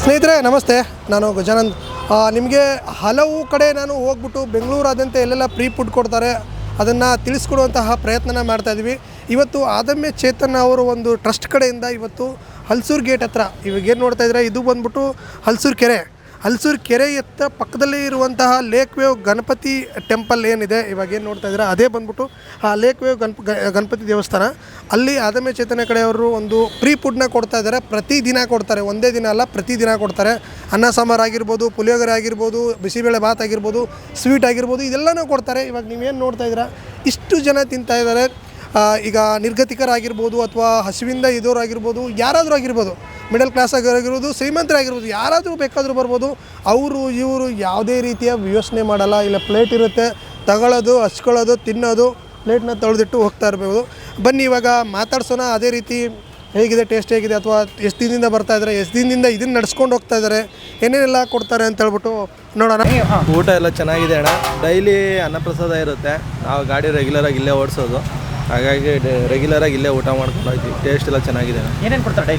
ಸ್ನೇಹಿತರೆ ನಮಸ್ತೆ, ನಾನು ಗಜಾನಂದ್. ನಿಮಗೆ ಹಲವು ಕಡೆ ನಾನು ಹೋಗ್ಬಿಟ್ಟು ಬೆಂಗಳೂರಾದ್ಯಂತ ಎಲ್ಲೆಲ್ಲ ಪ್ರೀ ಫುಡ್ ಕೊಡ್ತಾರೆ ಅದನ್ನು ತಿಳಿಸ್ಕೊಡುವಂತಹ ಪ್ರಯತ್ನ ಮಾಡ್ತಾಯಿದ್ವಿ. ಇವತ್ತು ಆದಮ್ಯ ಚೇತನ್ ಅವರು ಒಂದು ಟ್ರಸ್ಟ್ ಕಡೆಯಿಂದ ಇವತ್ತು ಹಲ್ಸೂರು ಗೇಟ್ ಹತ್ರ ಇವಾಗೇನು ನೋಡ್ತಾ ಇದ್ದಾರೆ, ಇದು ಬಂದ್ಬಿಟ್ಟು ಹಲ್ಸೂರು ಕೆರೆ ಎತ್ತ ಪಕ್ಕದಲ್ಲಿ ಇರುವಂತಹ ಲೇಕ್ ವೇವ್ ಗಣಪತಿ ಟೆಂಪಲ್ ಏನಿದೆ, ಇವಾಗೇನು ನೋಡ್ತಾ ಇದ್ದಾರೆ ಅದೇ ಬಂದ್ಬಿಟ್ಟು ಆ ಲೇಕ್ ವೇವ್ ಗಣಪತಿ ದೇವಸ್ಥಾನ. ಅಲ್ಲಿ ಆದಮ್ಯ ಚೇತನ ಕಡೆಯವರು ಒಂದು ಪ್ರೀ ಫುಡ್ನ ಕೊಡ್ತಾ ಇದ್ದಾರೆ. ಪ್ರತಿದಿನ ಕೊಡ್ತಾರೆ, ಒಂದೇ ದಿನ ಅಲ್ಲ, ಪ್ರತಿದಿನ ಕೊಡ್ತಾರೆ. ಅನ್ನ ಸಾಂಬಾರು ಆಗಿರ್ಬೋದು, ಪುಳಿಯೋಗರೆ ಆಗಿರ್ಬೋದು, ಬಿಸಿಬೇಳೆ ಭಾತ್ ಆಗಿರ್ಬೋದು, ಸ್ವೀಟ್ ಆಗಿರ್ಬೋದು, ಇದೆಲ್ಲನೂ ಕೊಡ್ತಾರೆ. ಇವಾಗ ನೀವೇನು ನೋಡ್ತಾ ಇದ್ದೀರಾ, ಇಷ್ಟು ಜನ ತಿಂತಾ ಇದ್ದಾರೆ. ಈಗ ನಿರ್ಗತಿಕರಾಗಿರ್ಬೋದು ಅಥವಾ ಹಸಿವಿಂದ ಇದ್ದವರಾಗಿರ್ಬೋದು, ಯಾರಾದರೂ ಆಗಿರ್ಬೋದು, ಮಿಡಲ್ ಕ್ಲಾಸ್ ಆಗಿರ್ಬೋದು, ಶ್ರೀಮಂತರಾಗಿರ್ಬೋದು, ಯಾರಾದರೂ ಬೇಕಾದರೂ ಬರ್ಬೋದು. ಅವರು ಇವರು ಯಾವುದೇ ರೀತಿಯ ಯೋಚನೆ ಮಾಡಲ್ಲ. ಇಲ್ಲ ಪ್ಲೇಟ್ ಇರುತ್ತೆ, ತಗೊಳ್ಳೋದು, ಹಚ್ಕೊಳ್ಳೋದು, ತಿನ್ನೋದು, ಪ್ಲೇಟ್ನ ತೊಳೆದಿಟ್ಟು ಹೋಗ್ತಾ ಇರ್ಬೋದು. ಬನ್ನಿ ಇವಾಗ ಮಾತಾಡ್ಸೋಣ. ಅದೇ ರೀತಿ ಹೇಗಿದೆ, ಟೇಸ್ಟ್ ಹೇಗಿದೆ, ಅಥವಾ ಎಷ್ಟು ದಿನದಿಂದ ಬರ್ತಾಯಿದ್ದಾರೆ, ಎಷ್ಟು ದಿನದಿಂದ ಇದನ್ನು ನಡ್ಸ್ಕೊಂಡು ಹೋಗ್ತಾ ಇದ್ದಾರೆ, ಏನೇನೆಲ್ಲ ಕೊಡ್ತಾರೆ ಅಂತ ಹೇಳ್ಬಿಟ್ಟು ನೋಡೋಣ. ಊಟ ಎಲ್ಲ ಚೆನ್ನಾಗಿದೆ ಅಣ್ಣ. ಡೈಲಿ ಅನ್ನಪ್ರಸಾದ ಇರುತ್ತೆ. ನಾವು ಗಾಡಿ ರೆಗ್ಯುಲರಾಗಿ ಇಲ್ಲೇ ಓಡಿಸೋದು, ಹಾಗಾಗಿ ರೆಗ್ಯುಲರಾಗಿ ಇಲ್ಲೇ ಊಟ ಮಾಡ್ಕೊಂಡು ಹೋಗ್ತೀವಿ. ಟೇಸ್ಟ್ ಎಲ್ಲ ಚೆನ್ನಾಗಿದೆ. ಏನೇನು ಕೊಡ್ತಾರೆ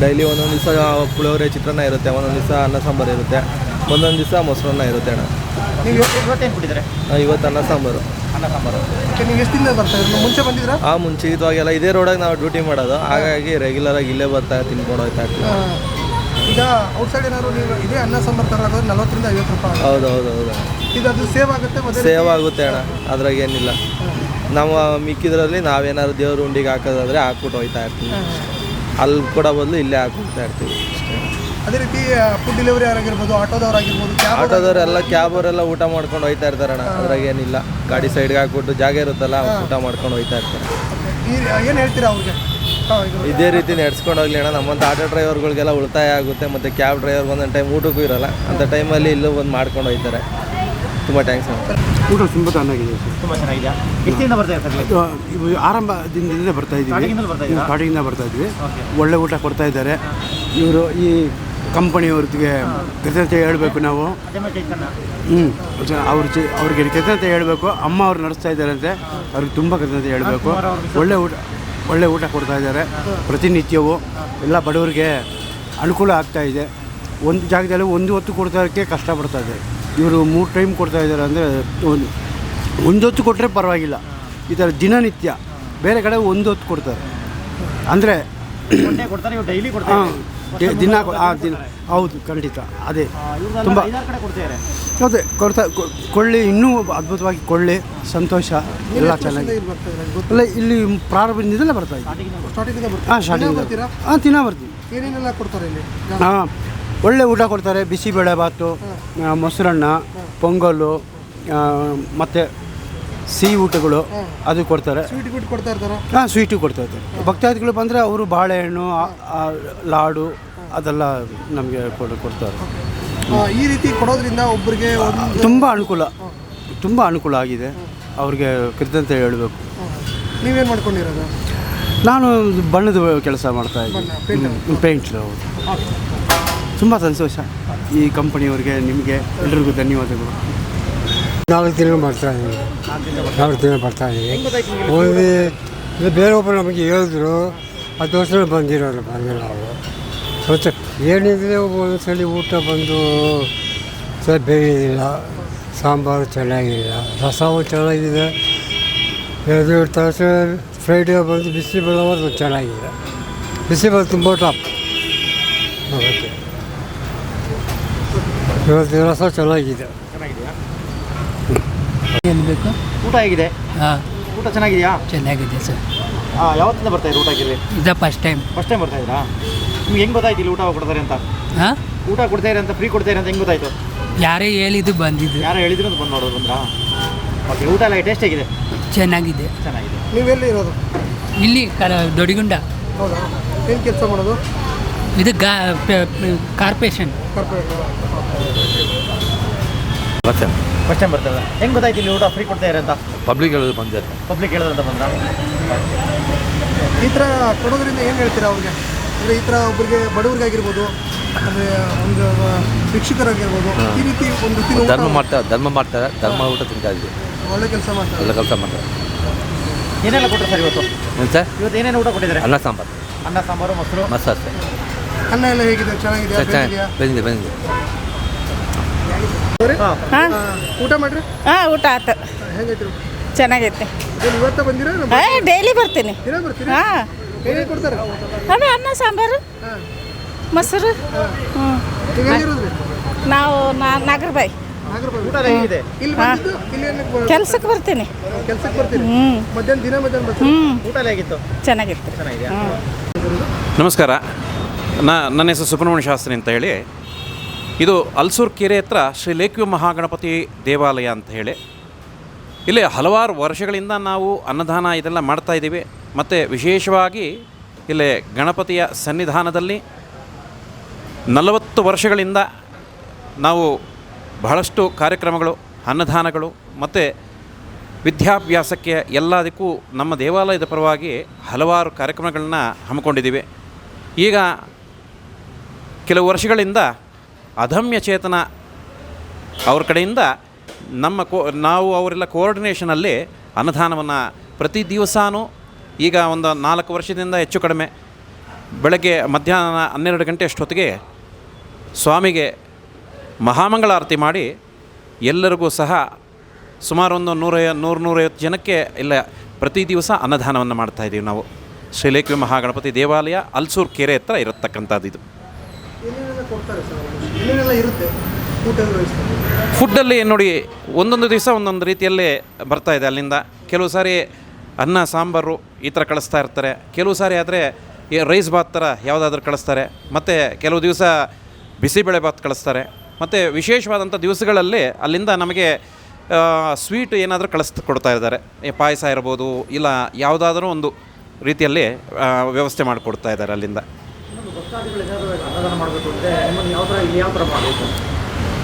ಡೈಲಿ ಒಂದೊಂದು ದಿವಸ ಪುಳಿಯೋಗರೆ ಚಿತ್ರಾನ್ನ ಇರುತ್ತೆ, ಒಂದೊಂದು ದಿವಸ ಅನ್ನ ಸಾಂಬಾರು ಇರುತ್ತೆ, ಒಂದೊಂದು ದಿವಸ ಮೊಸರನ್ನ ಇರುತ್ತೆ ಅಣ್ಣ. ನೀವು ಇವತ್ತೇನು ಕೊಟ್ಟಿದ್ದಾರೆ? ಇವತ್ತು ಅನ್ನ ಸಾಂಬಾರು. ನೀವು ಎಷ್ಟು ದಿನ ಬರ್ತಾಯಿದ್ರು? ಮುಂಚೆ ಬಂದಿದ್ರಾ? ಮುಂಚಿತವಾಗೆಲ್ಲ ಇದೇ ರೋಡಾಗಿ ನಾವು ಡ್ಯೂಟಿ ಮಾಡೋದು, ಹಾಗಾಗಿ ರೆಗ್ಯುಲರಾಗಿ ಇಲ್ಲೇ ಬರ್ತಾ ತಿನ್ಕೊಂಡು ಹೋಗ್ತಾ ಇರ್ತೀವಿ. ಈಗ ಔಟ್ಸೈಡ್ ಏನಾದ್ರು ನೀವು ಇದೇ ಅನ್ನ ಸಾಂಬಾರು ತರೋದು 40 ರಿಂದ 50 ರೂಪಾಯಿ. ಹೌದು. ಇದು ಅದು ಸೇವ್ ಆಗುತ್ತೆ? ಸೇವ್ ಆಗುತ್ತೆ ಅಣ್ಣ, ಅದ್ರಾಗ ಏನಿಲ್ಲ. ನಾವು ಮಿಕ್ಕಿದ್ರಲ್ಲಿ ನಾವೇನಾದ್ರು ದೇವ್ರ ಉಂಡಿಗೆ ಹಾಕೋದಾದ್ರೆ ಹಾಕ್ಬಿಟ್ಟು ಹೋಗ್ತಾ ಇರ್ತೀವಿ. ಅಲ್ಲಿ ಕೂಡ ಬದಲು ಇಲ್ಲೇ ಹಾಕ್ಬಿಡ್ತಾ ಇರ್ತೀವಿ ಅಷ್ಟೇ. ಅದೇ ರೀತಿ ಫುಡ್ ಡೆಲಿವರಿ ಆಗಿರ್ಬೋದು, ಆಟೋದವರೆಲ್ಲ ಕ್ಯಾಬವರೆಲ್ಲ ಊಟ ಮಾಡ್ಕೊಂಡು ಹೋಗ್ತಾ ಇರ್ತಾರೆ ಅಣ್ಣ, ಅದ್ರಾಗ ಏನಿಲ್ಲ. ಗಾಡಿ ಸೈಡ್ಗೆ ಹಾಕ್ಬಿಟ್ಟು ಜಾಗ ಇರುತ್ತಲ್ಲ, ಊಟ ಮಾಡ್ಕೊಂಡು ಹೋಗ್ತಾ ಇರ್ತಾರೆ. ಏನು ಹೇಳ್ತೀರಾ ಅವ್ರಿಗೆ? ಇದೇ ರೀತಿ ನಡೆಸ್ಕೊಂಡು ಹೋಗ್ಲಿ ಅಣ್ಣ. ನಮ್ಮಂಥ ಆಟೋ ಡ್ರೈವರ್ಗಳಿಗೆಲ್ಲ ಉಳಿತಾಯ ಆಗುತ್ತೆ, ಮತ್ತು ಕ್ಯಾಬ್ ಡ್ರೈವರ್ಗೆ ಒಂದೊಂದು ಟೈಮ್ ಊಟಕ್ಕೂ ಇರೋಲ್ಲ. ಅಂಥ ಟೈಮಲ್ಲಿ ಇಲ್ಲೂ ಬಂದು ಮಾಡ್ಕೊಂಡು ಹೋಗ್ತಾರೆ. ತುಂಬ ಥ್ಯಾಂಕ್ಸ್ ಅಣ್ಣ. ಊಟ ತುಂಬ ಚೆನ್ನಾಗಿದೆ, ತುಂಬ ಚೆನ್ನಾಗಿದೆಯಾ? ಎಷ್ಟಿಂದ ಬರ್ತಾ ಇರ್ತಾರೆ? ಆರಂಭದಿಂದ ಬರ್ತಾ ಇದ್ವಿ. ಒಳ್ಳೆ ಊಟ ಕೊಡ್ತಾ ಇದ್ದಾರೆ ಇವರು. ಈ ಕಂಪನಿಯವ್ರಿಗೆ ಕೃತಜ್ಞತೆ ಹೇಳಬೇಕು ನಾವು. ಅವ್ರಿಗೆ ಕೃತಜ್ಞತೆ ಹೇಳಬೇಕು. ಅಮ್ಮ ಅವ್ರು ನಡೆಸ್ತಾ ಇದ್ದಾರಂತೆ, ಅವ್ರಿಗೆ ತುಂಬ ಕೃತಜ್ಞತೆ ಹೇಳಬೇಕು. ಒಳ್ಳೆ ಊಟ ಕೊಡ್ತಾ ಇದ್ದಾರೆ ಪ್ರತಿನಿತ್ಯವೂ. ಎಲ್ಲ ಬಡವರಿಗೆ ಅನುಕೂಲ ಆಗ್ತಾಯಿದೆ. ಒಂದು ಜಾಗದಲ್ಲಿ ಒಂದು ಹೊತ್ತು ಕೊಡ್ತಾಯಿರೋಕ್ಕೆ ಕಷ್ಟಪಡ್ತಾ ಇದ್ದಾರೆ. ಇವರು 3 ಟೈಮ್ ಕೊಡ್ತಾ ಇದ್ದಾರೆ ಅಂದರೆ ಒಂದು ಹೊತ್ತು ಕೊಟ್ಟರೆ ಪರವಾಗಿಲ್ಲ. ಈ ಥರ ದಿನನಿತ್ಯ ಬೇರೆ ಕಡೆ ಒಂದು ಹೊತ್ತು ಕೊಡ್ತಾರೆ ಅಂದರೆ ದಿನ ಹೌದು, ಖಂಡಿತ. ಅದೇ ತುಂಬ ಅದೇ ಕೊಳ್ಳಿ ಇನ್ನೂ ಅದ್ಭುತವಾಗಿ ಕೊಳ್ಳಿ, ಸಂತೋಷ ಎಲ್ಲ ಚೆನ್ನಾಗಿ ಅಲ್ಲ. ಇಲ್ಲಿ ಪ್ರಾರಂಭದಿಂದಲೇ ಬರ್ತಾ ಇದ್ದೀವಿ. ಸ್ಟಾರ್ಟಿಂಗ್ ದಿನ ಬರ್ತೀವಿ. ಒಳ್ಳೆ ಊಟ ಕೊಡ್ತಾರೆ. ಬಿಸಿಬೇಳೆ ಭಾತು, ಮೊಸರನ್ನ, ಪೊಂಗಲ್ಲು, ಮತ್ತು ಸಿಹಿ ಊಟಗಳು ಅದು ಕೊಡ್ತಾರೆ. ಸ್ವೀಟು ಕೊಡ್ತಾ ಇರ್ತಾರೆ. ಭಕ್ತಾದಿಗಳು ಬಂದರೆ ಅವರು ಬಾಳೆಹಣ್ಣು, ಲಾಡು ಅದೆಲ್ಲ ನಮಗೆ ಕೊಡ್ತಾರೆ. ಈ ರೀತಿ ಕೊಡೋದ್ರಿಂದ ಒಬ್ಬರಿಗೆ ತುಂಬ ಅನುಕೂಲ ಆಗಿದೆ. ಅವ್ರಿಗೆ ಕೃತಜ್ಞತೆ ಹೇಳಬೇಕು. ನೀವೇನು ಮಾಡ್ಕೊಂಡಿರೋದು? ನಾನು ಬಣ್ಣದ ಕೆಲಸ ಮಾಡ್ತಾಯಿದ್ದೀನಿ, ಪೇಂಟ್. ಹೌದು, ತುಂಬ ಸಂತೋಷ. ಈ ಕಂಪನಿಯವ್ರಿಗೆ, ನಿಮಗೆ ಎಲ್ರಿಗೂ ಧನ್ಯವಾದಗಳು. 4 ದಿನ ಬರ್ತಾ ಇದ್ದೀವಿ. ಒಂದು ಬೇರೊಬ್ಬರು ನಮಗೆ ಹೇಳಿದ್ರು, 10 ವರ್ಷ ಬಂದಿರೋರು ನಾವು. ಮತ್ತು ಏನಿದ್ರೆ ಒಂದು ಸಲ ಊಟ ಬಂದು ಸರಿ ಬೇಯಿಲ್ಲ, ಸಾಂಬಾರು ಚೆನ್ನಾಗಿಲ್ಲ, ರಸವೂ ಚೆನ್ನಾಗಿದೆ. ಇದು ತರಸ ಫ್ರೈಡೇ ಬಂದು ಬಿಸಿಬೇಳೆ ಚೆನ್ನಾಗಿದೆ. ಬಿಸಿಬೇಳೆ ತುಂಬ ಟಾಪ್. ಓಕೆ, ಇವತ್ತು ರಸ ಚೆನ್ನಾಗಿದೆ. ಏನು ಬೇಕು? ಊಟ ಹೇಗಿದೆ? ಊಟ ಚೆನ್ನಾಗಿದೆಯಾ? ಚೆನ್ನಾಗಿದೆ ಸರ್. ಯಾವತ್ತಿಂದ ಬರ್ತಾ ಇದ್ದೀರಿ ಊಟಕ್ಕೆ? ಇದು ಫಸ್ಟ್ ಟೈಮ್ ಬರ್ತಾ ಇದ್ದೀರಾ? ನಿಮ್ಗೆ ಹೆಂಗೆ ಗೊತ್ತಾಯ್ತು ಇಲ್ಲಿ ಊಟ ಕೊಡ್ತಾರೆ ಅಂತ? ಊಟ ಕೊಡ್ತಾರೆ ಅಂತ, ಫ್ರೀ ಕೊಡ್ತಾರೆ ಅಂತ ಹೆಂಗೆ ಗೊತ್ತಾಯ್ತು? ಯಾರೇ ಹೇಳಿದ್ದು ಬಂದಿದ್ದು. ಯಾರೋ ಹೇಳಿದ್ರು ಅಂತ ಬಂದು ನೋಡೋದು ಬಂದ್ರಾ? ಓಕೆ, ಊಟ ಎಲ್ಲ ಟೇಸ್ಟ್ ಹೇಗಿದೆ? ಚೆನ್ನಾಗಿದೆ. ನೀವೆಲ್ಲಿ ಇರೋದು? ಇಲ್ಲಿ ದೊಡಿಗುಂಡ. ಹೌದಾ? ಏನು ಕೆಲಸ ಮಾಡೋದು? ಇದು ಕಾರ್ಪೊರೇಷನ್. ಫಸ್ಟ್ ಟೈಮ್ ಬರ್ತದೆ. ಹೆಂಗೆ ಗೊತ್ತಾಯ್ತು ಇಲ್ಲಿ ಊಟ ಫ್ರೀ ಕೊಡ್ತಾರೆ ಅಂತ? ಪಬ್ಲಿಕ್ ಹೇಳೋದು ಬಂದಿದ್ದಾರೆ. ಪಬ್ಲಿಕ್ ಹೇಳೋದಂತ ಬಂದ. ಈ ಥರ ಕೊಡೋದ್ರಿಂದ ಏನು ಹೇಳ್ತೀರಾ ಅವ್ರಿಗೆ? ಅಂದರೆ ಈ ಥರ ಒಬ್ಬರಿಗೆ ಬಡವ್ರಿಗಾಗಿರ್ಬೋದು, ಅಂದರೆ ಒಂದು ಶಿಕ್ಷಕರಾಗಿರ್ಬೋದು, ಈ ರೀತಿ ಒಂದು ಧರ್ಮ ಮಾಡ್ತಾರೆ. ಧರ್ಮ ಊಟ ತಿಂತಾ ಇದ್ದೀವಿ. ಒಳ್ಳೆ ಕೆಲಸ ಮಾಡ್ತಾರೆ. ಏನೆಲ್ಲ ಕೊಟ್ಟರು ಸರ್ ಇವತ್ತು? ಏನು ಸರ್? ಇವತ್ತು ಏನೇನು ಊಟ ಕೊಟ್ಟಿದ್ದಾರೆ? ಅನ್ನ ಸಾಂಬಾರು, ಮೊಸರು, ಮಸಾಲೆ. ಅನ್ನ ಎಲ್ಲ ಹೇಗಿದೆ? ಚೆನ್ನಾಗಿದೆಯಾ? ಬಂದಿದೆ ಊಟ ಮಾಡ್ರಿ. ಹಾಂ, ಊಟ ಆಯ್ತು. ಹೆಂಗೈತ್ರಿ? ಚೆನ್ನಾಗೈತೆ. ಇವತ್ತ ಬಂದಿರಾ? ಡೈಲಿ ಬರ್ತೀನಿ. ದಿನ ಬರ್ತೀರಿ? ಹಾಂ, ಹೇಗೆ ಕೊಡ್ತಾರೆ? ಅದೇ ಅನ್ನ ಸಾಂಬಾರು, ಮೊಸರು. ಹ್ಞೂ, ಈಗ ಎಲ್ಲಿರೋದ್ರಿ? ನಾವು ನಾಗರಬಾಯಿ. ಊಟ ಹೇಗಿದೆ? ಇಲ್ಲಿ ಬಂದಿದ್ದು ಇಲ್ಲಿ ಏನಕ್ಕೆ ಕೆಲ್ಸಕ್ಕೆ ಬರ್ತೀನಿ. ಕೆಲ್ಸಕ್ಕೆ ಬರ್ತೀರಿ? ಮಧ್ಯಾಹ್ನ ಬರ್ತೀರಿ? ಊಟ ಹೇಗಿತ್ತು? ಚೆನ್ನಾಗಿತ್ತು. ಚೆನ್ನಾಗಿದೆಯಾ? ನಮಸ್ಕಾರ. ನನ್ನ ಹೆಸರು ಸುಬ್ರಹ್ಮಣ್ಯ ಶಾಸ್ತ್ರಿ ಅಂತ ಹೇಳಿ. ಇದು ಅಲ್ಸೂರು ಕೆರೆ ಹತ್ರ ಶ್ರೀ ಲೇಕ್ಯೂ ಮಹಾಗಣಪತಿ ದೇವಾಲಯ ಅಂತ ಹೇಳಿ. ಇಲ್ಲಿ ಹಲವಾರು ವರ್ಷಗಳಿಂದ ನಾವು ಅನ್ನದಾನ ಇದೆಲ್ಲ ಮಾಡ್ತಾಯಿದ್ದೀವಿ. ಮತ್ತು ವಿಶೇಷವಾಗಿ ಇಲ್ಲಿ ಗಣಪತಿಯ ಸನ್ನಿಧಾನದಲ್ಲಿ 40 ವರ್ಷಗಳಿಂದ ನಾವು ಬಹಳಷ್ಟು ಕಾರ್ಯಕ್ರಮಗಳು, ಅನ್ನದಾನಗಳು ಮತ್ತು ವಿದ್ಯಾಭ್ಯಾಸಕ್ಕೆ ಎಲ್ಲದಕ್ಕೂ ನಮ್ಮ ದೇವಾಲಯದ ಪರವಾಗಿ ಹಲವಾರು ಕಾರ್ಯಕ್ರಮಗಳನ್ನ ಹಮ್ಮಿಕೊಂಡಿದ್ದೀವಿ. ಈಗ ಕೆಲವು ವರ್ಷಗಳಿಂದ ಅದಮ್ಯ ಚೇತನ ಅವ್ರ ಕಡೆಯಿಂದ ನಾವು ಅವರೆಲ್ಲ ಕೋಆರ್ಡಿನೇಷನಲ್ಲಿ ಅನ್ನದಾನವನ್ನು ಪ್ರತಿ ದಿವಸವೂ ಈಗ ಒಂದು 4 ವರ್ಷದಿಂದ ಹೆಚ್ಚು ಕಡಿಮೆ ಬೆಳಗ್ಗೆ ಮಧ್ಯಾಹ್ನ 12 ಗಂಟೆ ಅಷ್ಟೊತ್ತಿಗೆ ಸ್ವಾಮಿಗೆ ಮಹಾಮಂಗಳಾರತಿ ಮಾಡಿ ಎಲ್ಲರಿಗೂ ಸಹ ಸುಮಾರು ಒಂದು 100-150 ಜನಕ್ಕೆ ಇಲ್ಲ ಪ್ರತಿ ದಿವಸ ಅನ್ನದಾನವನ್ನು ಮಾಡ್ತಾಯಿದ್ದೀವಿ ನಾವು. ಶ್ರೀ ಲೇಕ್ಯೂ ಮಹಾಗಣಪತಿ ದೇವಾಲಯ ಅಲ್ಸೂರು ಕೆರೆ ಹತ್ರ ಇರತಕ್ಕಂಥದ್ದು ಇದು. ಫುಡ್ಡಲ್ಲಿ ನೋಡಿ ಒಂದೊಂದು ದಿವಸ ಒಂದೊಂದು ರೀತಿಯಲ್ಲೇ ಬರ್ತಾಯಿದೆ ಅಲ್ಲಿಂದ. ಕೆಲವು ಸಾರಿ ಅನ್ನ ಸಾಂಬಾರು ಈ ಥರ ಕಳಿಸ್ತಾ ಇರ್ತಾರೆ, ಕೆಲವು ಸಾರಿ ಆದರೆ ರೈಸ್ ಬಾತ್ ಥರ ಯಾವುದಾದ್ರೂ ಕಳಿಸ್ತಾರೆ, ಮತ್ತು ಕೆಲವು ದಿವಸ ಬಿಸಿಬೇಳೆ ಬಾತ್ ಕಳಿಸ್ತಾರೆ. ಮತ್ತು ವಿಶೇಷವಾದಂಥ ದಿವಸಗಳಲ್ಲಿ ಅಲ್ಲಿಂದ ನಮಗೆ ಸ್ವೀಟ್ ಏನಾದರೂ ಕೊಡ್ತಾ ಇದ್ದಾರೆ. ಪಾಯಸ ಇರ್ಬೋದು, ಇಲ್ಲ ಯಾವುದಾದ್ರೂ ಒಂದು ರೀತಿಯಲ್ಲಿ ವ್ಯವಸ್ಥೆ ಮಾಡಿಕೊಡ್ತಾ ಇದ್ದಾರೆ ಅಲ್ಲಿಂದ.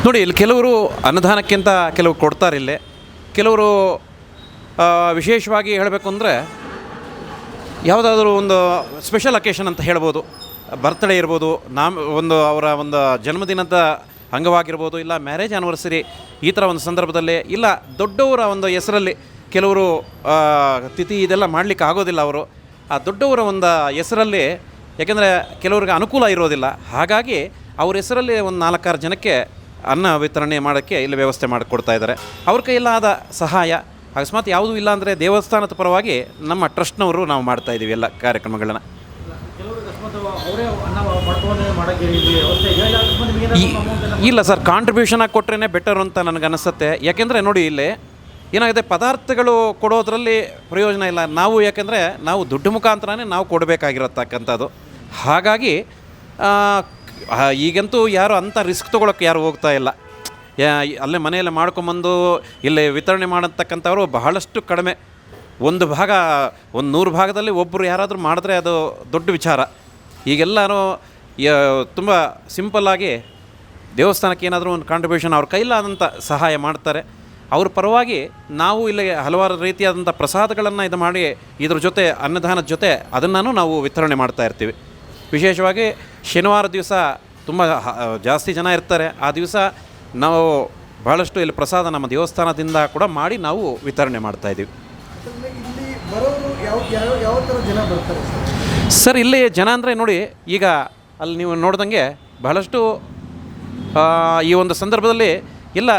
ನೋಡಿ, ಇಲ್ಲಿ ಕೆಲವರು ಅನ್ನದಾನಕ್ಕಿಂತ ಕೆಲವು ಕೊಡ್ತಾರೆ. ಇಲ್ಲಿ ಕೆಲವರು ವಿಶೇಷವಾಗಿ ಹೇಳಬೇಕು ಅಂದರೆ ಯಾವುದಾದ್ರೂ ಒಂದು ಸ್ಪೆಷಲ್ ಅಕೇಶನ್ ಅಂತ ಹೇಳ್ಬೋದು, ಬರ್ತ್ಡೇ ಇರ್ಬೋದು, ಅವರ ಒಂದು ಜನ್ಮದಿನದ ಅಂಗವಾಗಿರ್ಬೋದು, ಇಲ್ಲ ಮ್ಯಾರೇಜ್ ಆ್ಯನಿವರ್ಸರಿ ಈ ಥರ ಒಂದು ಸಂದರ್ಭದಲ್ಲಿ, ಇಲ್ಲ ದೊಡ್ಡವರ ಒಂದು ಹೆಸರಲ್ಲಿ ಕೆಲವರು ತಿಥಿ ಇದೆಲ್ಲ ಮಾಡಲಿಕ್ಕೆ ಆಗೋದಿಲ್ಲ. ಅವರು ಆ ದೊಡ್ಡವರ ಒಂದು ಹೆಸರಲ್ಲಿ, ಯಾಕೆಂದರೆ ಕೆಲವ್ರಿಗೆ ಅನುಕೂಲ ಇರೋದಿಲ್ಲ, ಹಾಗಾಗಿ ಅವ್ರ ಹೆಸರಲ್ಲಿ ಒಂದು 4-6 ಜನಕ್ಕೆ ಅನ್ನ ವಿತರಣೆ ಮಾಡೋಕ್ಕೆ ಇಲ್ಲಿ ವ್ಯವಸ್ಥೆ ಮಾಡಿಕೊಡ್ತಾ ಇದ್ದಾರೆ. ಅವ್ರ ಕೈಯಲ್ಲಾದ ಸಹಾಯ ಅಕಸ್ಮಾತ್ ಯಾವುದೂ ಇಲ್ಲ ಅಂದರೆ ದೇವಸ್ಥಾನದ ಪರವಾಗಿ ನಮ್ಮ ಟ್ರಸ್ಟ್ನವರು ನಾವು ಮಾಡ್ತಾಯಿದ್ದೀವಿ ಎಲ್ಲ ಕಾರ್ಯಕ್ರಮಗಳನ್ನು. ಇಲ್ಲ ಸರ್, ಕಾಂಟ್ರಿಬ್ಯೂಷನ್ ಆಗಿ ಕೊಟ್ಟರೆ ಬೆಟರ್ ಅಂತ ನನಗನ್ನಿಸುತ್ತೆ. ಯಾಕೆಂದರೆ ನೋಡಿ, ಇಲ್ಲಿ ಏನಾಗಿದೆ, ಪದಾರ್ಥಗಳು ಕೊಡೋದ್ರಲ್ಲಿ ಪ್ರಯೋಜನ ಇಲ್ಲ. ಯಾಕೆಂದರೆ ನಾವು ದುಡ್ಡು ಮುಖಾಂತರನೇ ನಾವು ಕೊಡಬೇಕಾಗಿರತಕ್ಕಂಥದ್ದು. ಹಾಗಾಗಿ ಈಗಂತೂ ಯಾರು ಅಂಥ ರಿಸ್ಕ್ ತೊಗೊಳಕ್ಕೆ ಯಾರು ಹೋಗ್ತಾ ಇಲ್ಲ. ಅಲ್ಲೇ ಮನೆಯಲ್ಲೇ ಮಾಡ್ಕೊಂಬಂದು ಇಲ್ಲೇ ವಿತರಣೆ ಮಾಡತಕ್ಕಂಥವ್ರು ಬಹಳಷ್ಟು ಕಡಿಮೆ. ಒಂದು 100 ಭಾಗದಲ್ಲಿ ಒಬ್ಬರು ಯಾರಾದರೂ ಮಾಡಿದ್ರೆ ಅದು ದೊಡ್ಡ ವಿಚಾರ. ಈಗೆಲ್ಲರೂ ತುಂಬ ಸಿಂಪಲ್ಲಾಗಿ ದೇವಸ್ಥಾನಕ್ಕೆ ಏನಾದರೂ ಒಂದು ಕಾಂಟ್ರಿಬ್ಯೂಷನ್ ಅವ್ರ ಕೈಲಾದಂಥ ಸಹಾಯ ಮಾಡ್ತಾರೆ. ಅವ್ರ ಪರವಾಗಿ ನಾವು ಇಲ್ಲಿ ಹಲವಾರು ರೀತಿಯಾದಂಥ ಪ್ರಸಾದಗಳನ್ನು ಇದು ಮಾಡಿ ಇದ್ರ ಜೊತೆ ಅನ್ನದಾನದ ಜೊತೆ ಅದನ್ನು ನಾವು ವಿತರಣೆ ಮಾಡ್ತಾ ಇರ್ತೀವಿ. ವಿಶೇಷವಾಗಿ ಶನಿವಾರ ದಿವಸ ತುಂಬ ಜಾಸ್ತಿ ಜನ ಇರ್ತಾರೆ. ಆ ದಿವಸ ನಾವು ಭಾಳಷ್ಟು ಇಲ್ಲಿ ಪ್ರಸಾದ ನಮ್ಮ ದೇವಸ್ಥಾನದಿಂದ ಕೂಡ ಮಾಡಿ ನಾವು ವಿತರಣೆ ಮಾಡ್ತಾಯಿದ್ದೀವಿ. ಸರ್, ಇಲ್ಲಿ ಜನ ಅಂದರೆ ನೋಡಿ, ಈಗ ಅಲ್ಲಿ ನೀವು ನೋಡ್ದಂಗೆ ಬಹಳಷ್ಟು ಈ ಒಂದು ಸಂದರ್ಭದಲ್ಲಿ ಇಲ್ಲ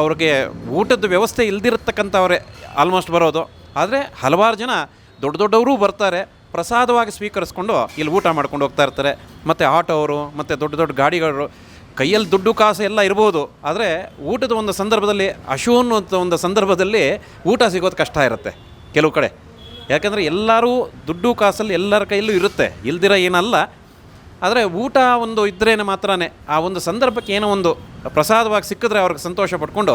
ಅವ್ರಿಗೆ ಊಟದ ವ್ಯವಸ್ಥೆ ಇಲ್ದಿರತಕ್ಕಂಥವ್ರೆ ಆಲ್ಮೋಸ್ಟ್ ಬರೋದು. ಆದರೆ ಹಲವಾರು ಜನ ದೊಡ್ಡವರು ಬರ್ತಾರೆ, ಪ್ರಸಾದವಾಗಿ ಸ್ವೀಕರಿಸ್ಕೊಂಡು ಇಲ್ಲಿ ಊಟ ಮಾಡ್ಕೊಂಡು ಹೋಗ್ತಾ ಇರ್ತಾರೆ. ಮತ್ತು ಆಟೋವರು ಮತ್ತು ದೊಡ್ಡ ಗಾಡಿಗಳು ಕೈಯಲ್ಲಿ ದುಡ್ಡು ಕಾಸು ಎಲ್ಲ ಇರ್ಬೋದು, ಆದರೆ ಊಟದ ಒಂದು ಸಂದರ್ಭದಲ್ಲಿ ಅನ್ನುವಂಥ ಒಂದು ಸಂದರ್ಭದಲ್ಲಿ ಊಟ ಸಿಗೋದು ಕಷ್ಟ ಇರುತ್ತೆ ಕೆಲವು ಕಡೆ. ಯಾಕಂದರೆ ಎಲ್ಲರೂ ದುಡ್ಡು ಕಾಸಲ್ಲಿ ಎಲ್ಲರ ಕೈಯಲ್ಲೂ ಇರುತ್ತೆ, ಇಲ್ದಿರ ಏನಲ್ಲ. ಆದರೆ ಊಟ ಒಂದು ಇದ್ರೇ ಮಾತ್ರನೇ ಆ ಒಂದು ಸಂದರ್ಭಕ್ಕೆ ಏನೋ ಒಂದು ಪ್ರಸಾದವಾಗಿ ಸಿಕ್ಕಿದ್ರೆ ಅವ್ರಿಗೆ ಸಂತೋಷ ಪಡ್ಕೊಂಡು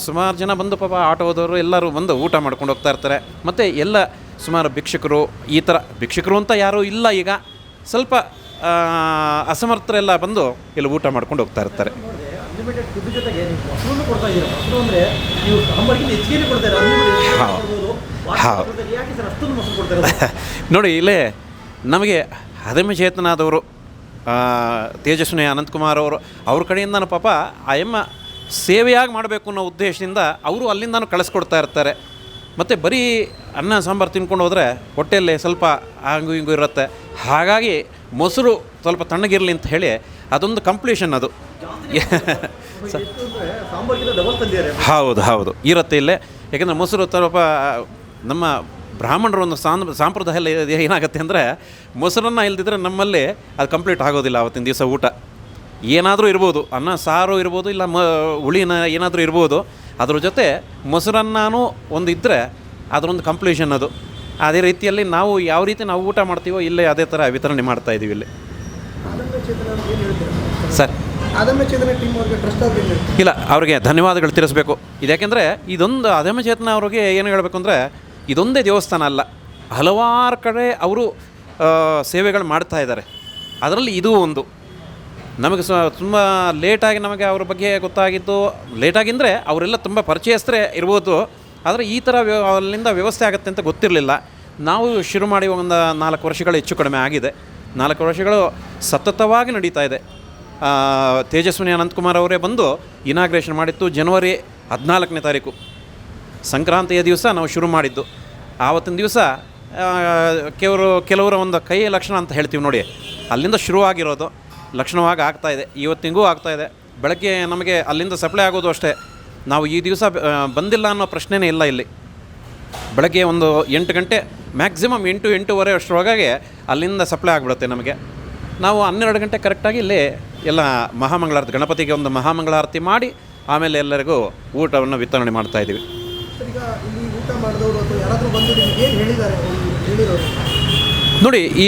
ಸುಮಾರು ಜನ ಬಂದು ಪಾಪ ಆಟೋದವರು ಎಲ್ಲರೂ ಬಂದು ಊಟ ಮಾಡ್ಕೊಂಡು ಹೋಗ್ತಾ ಇರ್ತಾರೆ. ಮತ್ತು ಎಲ್ಲ ಸುಮಾರು ಭಿಕ್ಷುಕರು, ಈ ಥರ ಭಿಕ್ಷುಕರು ಅಂತ ಯಾರೂ ಇಲ್ಲ, ಈಗ ಸ್ವಲ್ಪ ಅಸಮರ್ಥರೆಲ್ಲ ಬಂದು ಇಲ್ಲಿ ಊಟ ಮಾಡ್ಕೊಂಡು ಹೋಗ್ತಾ ಇರ್ತಾರೆ. ನೋಡಿ, ಇಲ್ಲೇ ನಮಗೆ ಅದಮ್ಯ ಚೇತನಾದವರು ತೇಜಸ್ವಿನಿ ಅನಂತಕುಮಾರ್ ಅವ್ರ ಕಡೆಯಿಂದನೂ ಪಾಪ ಆಯಮ್ಮ ಸೇವೆಯಾಗಿ ಮಾಡಬೇಕು ಅನ್ನೋ ಉದ್ದೇಶದಿಂದ ಅವರು ಅಲ್ಲಿಂದನೂ ಕಳಿಸ್ಕೊಡ್ತಾ ಇರ್ತಾರೆ. ಮತ್ತು ಬರೀ ಅನ್ನ ಸಾಂಬಾರು ತಿನ್ಕೊಂಡು ಹೋದರೆ ಹೊಟ್ಟೆಯಲ್ಲಿ ಸ್ವಲ್ಪ ಹಂಗು ಹಿಂಗು ಇರುತ್ತೆ. ಹಾಗಾಗಿ ಮೊಸರು ಸ್ವಲ್ಪ ತಣ್ಣಗಿರಲಿ ಅಂತ ಹೇಳಿ ಅದೊಂದು ಕಂಪ್ಲೀಷನ್ ಅದು. ಹೌದು ಹೌದು ಇರುತ್ತೆ ಇಲ್ಲೇ. ಯಾಕೆಂದರೆ ಮೊಸರು ಸ್ವಲ್ಪ ನಮ್ಮ ಬ್ರಾಹ್ಮಣರ ಒಂದು ಸಾಂಪ್ರದಾಯ ಏನಾಗುತ್ತೆ ಅಂದರೆ ಮೊಸರನ್ನು ಇಲ್ದಿದ್ರೆ ನಮ್ಮಲ್ಲಿ ಅದು ಕಂಪ್ಲೀಟ್ ಆಗೋದಿಲ್ಲ ಆವತ್ತಿನ ದಿವಸ ಊಟ. ಏನಾದರೂ ಇರ್ಬೋದು, ಅನ್ನ ಸಾರು ಇರ್ಬೋದು, ಇಲ್ಲ ಹುಳಿನ ಏನಾದರೂ ಇರ್ಬೋದು, ಅದ್ರ ಜೊತೆ ಮೊಸರನ್ನೂ ಒಂದು ಇದ್ದರೆ ಅದರೊಂದು ಕಂಪ್ಲೀಷನ್ ಅದು. ಅದೇ ರೀತಿಯಲ್ಲಿ ನಾವು ಯಾವ ರೀತಿ ನಾವು ಊಟ ಮಾಡ್ತೀವೋ ಇಲ್ಲೇ ಅದೇ ಥರ ವಿತರಣೆ ಮಾಡ್ತಾಯಿದ್ದೀವಿ ಇಲ್ಲಿ. ಸರ್ ಅದಮ್ಯ ಚೇತನ ಟೀಮ್ ಅವ್ರಿಗೆ ಟ್ರಸ್ಟ್ ಅವ್ರಿಗೆ ಇಲ್ಲ, ಅವ್ರಿಗೆ ಧನ್ಯವಾದಗಳು ತಿಳಿಸ್ಬೇಕು. ಇದೆಯಾಕೆಂದರೆ ಇದೊಂದು ಅದಮ್ಯ ಚೇತನ ಅವ್ರಿಗೆ ಏನು ಹೇಳಬೇಕು ಅಂದರೆ ಇದೊಂದೇ ದೇವಸ್ಥಾನ ಅಲ್ಲ, ಹಲವಾರು ಕಡೆ ಅವರು ಸೇವೆಗಳು ಮಾಡ್ತಾ ಇದ್ದಾರೆ. ಅದರಲ್ಲಿ ಇದು ಒಂದು ನಮಗೆ ತುಂಬ ಲೇಟಾಗಿ ನಮಗೆ ಅವ್ರ ಬಗ್ಗೆ ಗೊತ್ತಾಗಿದ್ದು. ಲೇಟಾಗಿಂದರೆ ಅವರೆಲ್ಲ ತುಂಬ ಪರಿಚಯಸ್ಥರೇ ಇರ್ಬೋದು, ಆದರೆ ಈ ಥರ ಅಲ್ಲಿಂದ ವ್ಯವಸ್ಥೆ ಆಗುತ್ತೆ ಅಂತ ಗೊತ್ತಿರಲಿಲ್ಲ. ನಾವು ಶುರು ಮಾಡಿ ಒಂದು 4 ವರ್ಷಗಳು ಹೆಚ್ಚು ಕಡಿಮೆ ಆಗಿದೆ. 4 ವರ್ಷಗಳು ಸತತವಾಗಿ ನಡೀತಾ ಇದೆ. ತೇಜಸ್ವಿನಿ ಅನಂತಕುಮಾರ್ ಅವರೇ ಬಂದು ಇನಾಗ್ರೇಷನ್ ಮಾಡಿತ್ತು ಜನವರಿ 14ನೇ ತಾರೀಕು, ಸಂಕ್ರಾಂತಿಯ ದಿವಸ ನಾವು ಶುರು ಮಾಡಿದ್ದು. ಆವತ್ತಿನ ದಿವಸ ಕೆಲವರ ಒಂದು ಕೈ ಲಕ್ಷಣ ಅಂತ ಹೇಳ್ತೀವಿ ನೋಡಿ, ಅಲ್ಲಿಂದ ಶುರುವಾಗಿರೋದು ಲಕ್ಷಣವಾಗಿ ಆಗ್ತಾಯಿದೆ. ಇವತ್ತಿಗೂ ಆಗ್ತಾಯಿದೆ. ಬೆಳಗ್ಗೆ ನಮಗೆ ಅಲ್ಲಿಂದ ಸಪ್ಲೈ ಆಗೋದು ಅಷ್ಟೇ. ನಾವು ಈ ದಿವಸ ಬಂದಿಲ್ಲ ಅನ್ನೋ ಪ್ರಶ್ನೆನೇ ಇಲ್ಲ ಇಲ್ಲಿ. ಬೆಳಗ್ಗೆ ಒಂದು 8 ಗಂಟೆ ಮ್ಯಾಕ್ಸಿಮಮ್ 8-8:15 ಅಷ್ಟರೊಳಗೆ ಅಲ್ಲಿಂದ ಸಪ್ಲೈ ಆಗಿಬಿಡುತ್ತೆ ನಮಗೆ. ನಾವು 12 ಗಂಟೆ ಕರೆಕ್ಟಾಗಿ ಇಲ್ಲಿ ಎಲ್ಲ ಮಹಾಮಂಗಳಾರತಿ, ಗಣಪತಿಗೆ ಒಂದು ಮಹಾಮಂಗಳಾರತಿ ಮಾಡಿ ಆಮೇಲೆ ಎಲ್ಲರಿಗೂ ಊಟವನ್ನು ವಿತರಣೆ ಮಾಡ್ತಾಯಿದ್ದೀವಿ. ಈಗ ಇಲ್ಲಿ ಊಟ ಮಾಡಿದವರು ಅಥವಾ ಯಾರಾದರೂ ಬಂದು ನಿಮ್ಗೆ ಏನು ಹೇಳಿದ್ದಾರೆ ಹೇಳಿರೋರು? ನೋಡಿ, ಈ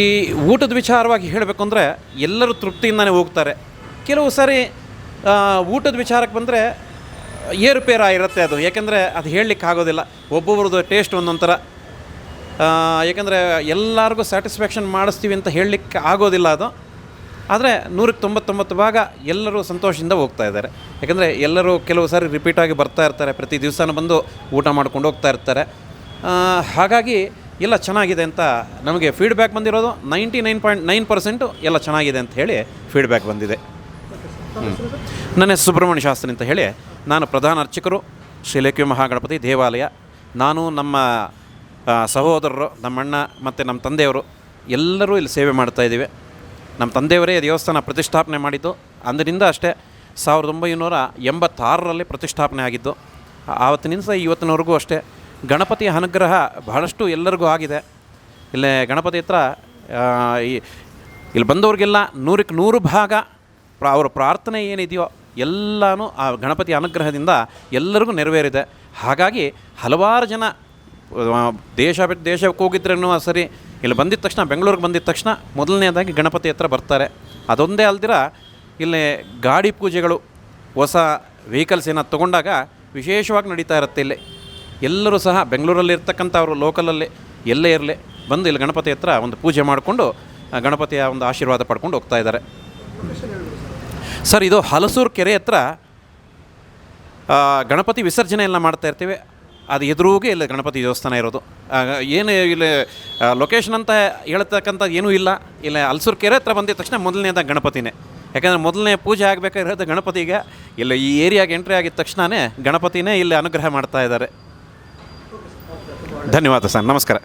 ಊಟದ ವಿಚಾರವಾಗಿ ಹೇಳಬೇಕು ಅಂದರೆ ಎಲ್ಲರೂ ತೃಪ್ತಿಯಿಂದನೇ ಹೋಗ್ತಾರೆ. ಕೆಲವು ಸಾರಿ ಊಟದ ವಿಚಾರಕ್ಕೆ ಬಂದರೆ ಏರುಪೇರಾಗಿರುತ್ತೆ ಅದು. ಏಕೆಂದರೆ ಅದು ಹೇಳಲಿಕ್ಕೆ ಆಗೋದಿಲ್ಲ, ಒಬ್ಬೊಬ್ರದ್ದು ಟೇಸ್ಟ್ ಒಂದೊಂದು ಥರ. ಏಕೆಂದರೆ ಎಲ್ಲರಿಗೂ ಸ್ಯಾಟಿಸ್ಫ್ಯಾಕ್ಷನ್ ಮಾಡಿಸ್ತೀವಿ ಅಂತ ಹೇಳಲಿಕ್ಕೆ ಆಗೋದಿಲ್ಲ ಅದು. ಆದರೆ 199 ಭಾಗ ಎಲ್ಲರೂ ಸಂತೋಷದಿಂದ ಹೋಗ್ತಾ ಇದ್ದಾರೆ. ಯಾಕೆಂದರೆ ಎಲ್ಲರೂ ಕೆಲವು ಸಾರಿ ರಿಪೀಟಾಗಿ ಬರ್ತಾ ಇರ್ತಾರೆ, ಪ್ರತಿ ದಿವಸನೂ ಬಂದು ಊಟ ಮಾಡ್ಕೊಂಡು ಹೋಗ್ತಾ ಇರ್ತಾರೆ. ಹಾಗಾಗಿ ಎಲ್ಲ ಚೆನ್ನಾಗಿದೆ ಅಂತ ನಮಗೆ ಫೀಡ್ಬ್ಯಾಕ್ ಬಂದಿರೋದು 99.9% ಎಲ್ಲ ಚೆನ್ನಾಗಿದೆ ಅಂತ ಹೇಳಿ ಫೀಡ್ಬ್ಯಾಕ್ ಬಂದಿದೆ. ನನ್ನ ಹೆಸರು ಸುಬ್ರಹ್ಮಣ್ಯ ಶಾಸ್ತ್ರಿ ಅಂತ ಹೇಳಿ, ನಾನು ಪ್ರಧಾನ ಅರ್ಚಕರು ಶ್ರೀಲೇಖಿ ಮಹಾಗಣಪತಿ ದೇವಾಲಯ. ನಾನು ನಮ್ಮ ಸಹೋದರರು, ನಮ್ಮಣ್ಣ ಮತ್ತು ನಮ್ಮ ತಂದೆಯವರು ಎಲ್ಲರೂ ಇಲ್ಲಿ ಸೇವೆ ಮಾಡ್ತಾಯಿದ್ದೀವಿ. ನಮ್ಮ ತಂದೆಯವರೇ ದೇವಸ್ಥಾನ ಪ್ರತಿಷ್ಠಾಪನೆ ಮಾಡಿದ್ದು. ಅಂದಿನಿಂದ ಅಷ್ಟೇ 1986ರಲ್ಲಿ ಪ್ರತಿಷ್ಠಾಪನೆ ಆಗಿದ್ದು. ಆವತ್ತಿನಿಂದ ಇವತ್ತಿನವರೆಗೂ ಅಷ್ಟೇ. ಗಣಪತಿಯ ಅನುಗ್ರಹ ಬಹಳಷ್ಟು ಎಲ್ಲರಿಗೂ ಆಗಿದೆ. ಇಲ್ಲೇ ಗಣಪತಿ ಹತ್ರ ಇಲ್ಲಿ ಬಂದವ್ರಿಗೆಲ್ಲ 100ಕ್ಕೆ 100 ಭಾಗ ಅವರ ಪ್ರಾರ್ಥನೆ ಏನಿದೆಯೋ ಎಲ್ಲನೂ ಆ ಗಣಪತಿಯ ಅನುಗ್ರಹದಿಂದ ಎಲ್ಲರಿಗೂ ನೆರವೇರಿದೆ. ಹಾಗಾಗಿ ಹಲವಾರು ಜನ ದೇಶಕ್ಕೆ ಹೋಗಿದ್ರೂ ಸರಿ, ಇಲ್ಲಿ ಬಂದಿದ್ದ ತಕ್ಷಣ, ಬೆಂಗಳೂರಿಗೆ ಬಂದಿದ್ದ ತಕ್ಷಣ ಮೊದಲನೇದಾಗಿ ಗಣಪತಿ ಹತ್ರ ಬರ್ತಾರೆ. ಅದೊಂದೇ ಅಲ್ದಿರ ಇಲ್ಲಿ ಗಾಡಿ ಪೂಜೆಗಳು, ಹೊಸ ವೆಹಿಕಲ್ಸ್ ಏನಾದ್ರು ತೊಗೊಂಡಾಗ ವಿಶೇಷವಾಗಿ ನಡೀತಾ ಇರುತ್ತೆ. ಇಲ್ಲಿ ಎಲ್ಲರೂ ಸಹ ಬೆಂಗಳೂರಲ್ಲಿ ಇರ್ತಕ್ಕಂಥವ್ರು ಲೋಕಲಲ್ಲಿ ಎಲ್ಲೇ ಇರಲಿ ಬಂದು ಇಲ್ಲಿ ಗಣಪತಿ ಹತ್ರ ಒಂದು ಪೂಜೆ ಮಾಡಿಕೊಂಡು ಗಣಪತಿಯ ಒಂದು ಆಶೀರ್ವಾದ ಪಡ್ಕೊಂಡು ಹೋಗ್ತಾ ಇದ್ದಾರೆ. ಸರ್, ಇದು ಹಲಸೂರು ಕೆರೆ ಹತ್ರ ಗಣಪತಿ ವಿಸರ್ಜನೆ ಎಲ್ಲ ಮಾಡ್ತಾ ಇರ್ತೀವಿ. ಅದು ಎದುರುಗೆ ಇಲ್ಲಿ ಗಣಪತಿ ದೇವಸ್ಥಾನ ಇರೋದು. ಏನು ಇಲ್ಲಿ ಲೊಕೇಶನ್ ಅಂತ ಹೇಳ್ತಕ್ಕಂಥದ್ದು ಏನೂ ಇಲ್ಲ. ಇಲ್ಲಿ ಹಲಸೂರು ಕೆರೆ ಹತ್ರ ಬಂದಿದ್ದ ತಕ್ಷಣ ಮೊದಲನೇದಾಗ ಗಣಪತಿನೇ. ಯಾಕಂದರೆ ಮೊದಲನೇ ಪೂಜೆ ಆಗಬೇಕಾಗಿರೋದು ಗಣಪತಿಗೆ. ಇಲ್ಲಿ ಈ ಏರಿಯಾಗೆ ಎಂಟ್ರಿ ಆಗಿದ ತಕ್ಷಣವೇ ಗಣಪತಿನೇ ಇಲ್ಲಿ ಅನುಗ್ರಹ ಮಾಡ್ತಾ ಇದ್ದಾರೆ. ಧನ್ಯವಾದ ಸರ್, ನಮಸ್ಕಾರ.